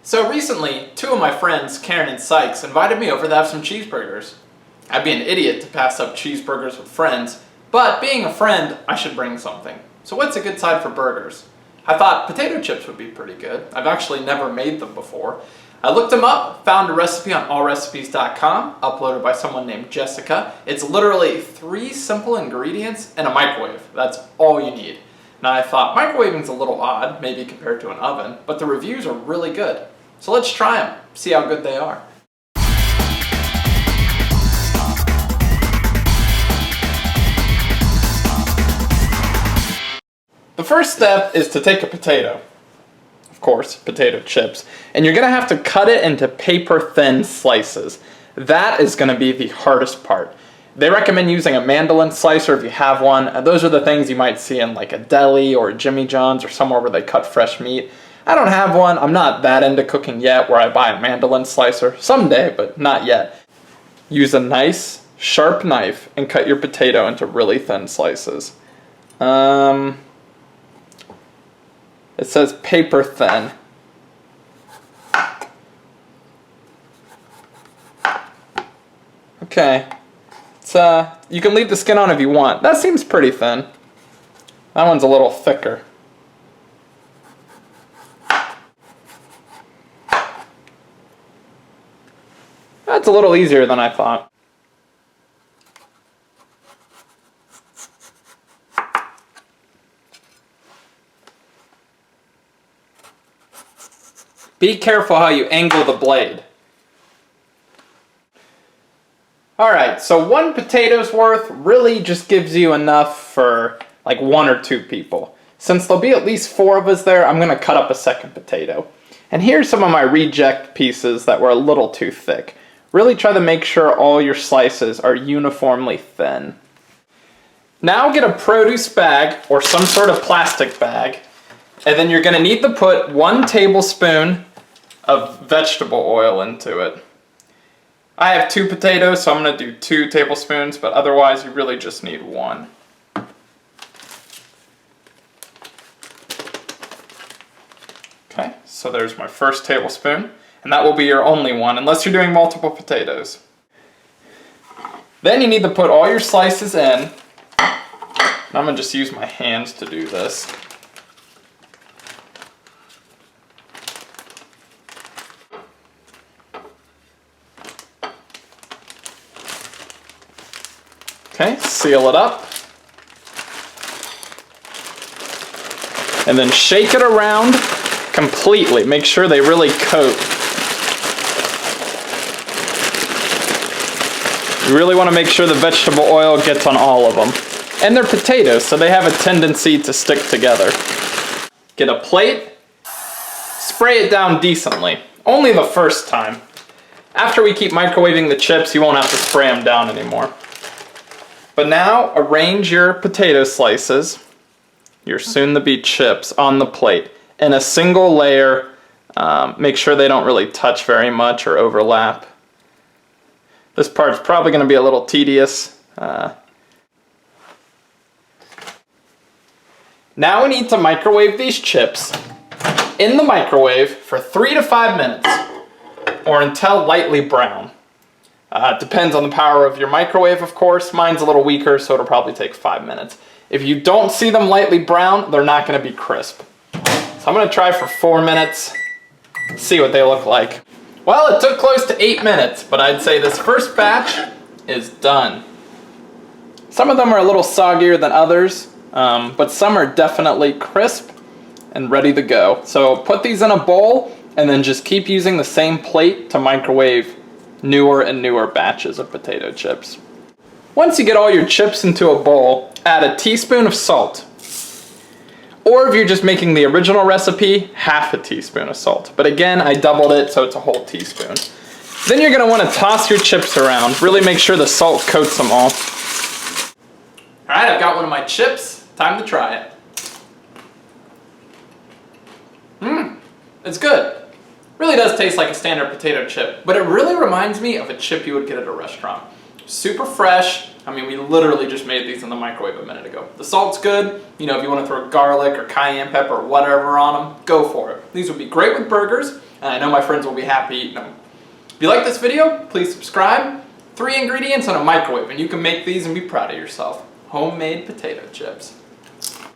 So recently, two of my friends, Karen and Sykes, invited me over to have some cheeseburgers. I'd be an idiot to pass up cheeseburgers with friends, but being a friend, I should bring something. So what's a good side for burgers? I thought potato chips would be pretty good. I've actually never made them before. I looked them up, found a recipe on allrecipes.com, uploaded by someone named Jessica. It's literally 3 simple ingredients and a microwave. That's all you need. Now I thought microwaving's a little odd, maybe compared to an oven, but the reviews are really good. So let's try them, see how good they are. The first step is to take a potato, of course, potato chips, and you're going to have to cut it into paper-thin slices. That is going to be the hardest part. They recommend using a mandolin slicer if you have one. Those are the things you might see in like a deli or a Jimmy John's or somewhere where they cut fresh meat. I don't have one. I'm not that into cooking yet where I buy a mandolin slicer. Someday, but not yet. Use a nice, sharp knife and cut your potato into really thin slices. It says paper thin. Okay. You can leave the skin on if you want. That seems pretty thin. That one's a little thicker. That's a little easier than I thought. Be careful how you angle the blade. Alright, so 1 potato's worth really just gives you enough for like 1 or 2 people. Since there'll be at least 4 of us there, I'm going to cut up a second potato. And here's some of my reject pieces that were a little too thick. Really try to make sure all your slices are uniformly thin. Now get a produce bag or some sort of plastic bag, and then you're going to need to put 1 tablespoon of vegetable oil into it. I have 2 potatoes, so I'm going to do 2 tablespoons, but otherwise you really just need 1. Okay, so there's my first tablespoon, and that will be your only one, unless you're doing multiple potatoes. Then you need to put all your slices in. I'm going to just use my hands to do this. Okay, seal it up. And then shake it around completely. Make sure they really coat. You really want to make sure the vegetable oil gets on all of them. And they're potatoes, so they have a tendency to stick together. Get a plate, spray it down decently. Only the first time. After we keep microwaving the chips, you won't have to spray them down anymore. But now, arrange your potato slices, your soon-to-be chips, on the plate in a single layer. Make sure they don't really touch very much or overlap. This part's probably going to be a little tedious. Now we need to microwave these chips in the microwave for 3 to 5 minutes, or until lightly brown. It depends on the power of your microwave, of course. Mine's a little weaker, so it'll probably take 5 minutes. If you don't see them lightly brown, they're not going to be crisp. So I'm going to try for 4 minutes, see what they look like. Well, it took close to 8 minutes, but I'd say this first batch is done. Some of them are a little soggier than others, but some are definitely crisp and ready to go. So put these in a bowl, and then just keep using the same plate to microwave newer and newer batches of potato chips. Once you get all your chips into a bowl, add a teaspoon of salt. Or if you're just making the original recipe, half a teaspoon of salt. But again, I doubled it, so it's a whole teaspoon. Then you're going to want to toss your chips around. Really make sure the salt coats them all. Alright, I've got one of my chips. Time to try it. It's good. Really does taste like a standard potato chip, but it really reminds me of a chip you would get at a restaurant. Super fresh. I mean, we literally just made these in the microwave a minute ago. The salt's good. You know, if you want to throw garlic or cayenne pepper or whatever on them, go for it. These would be great with burgers, and I know my friends will be happy eating them. If you like this video, please subscribe. 3 ingredients on a microwave, and you can make these and be proud of yourself. Homemade potato chips.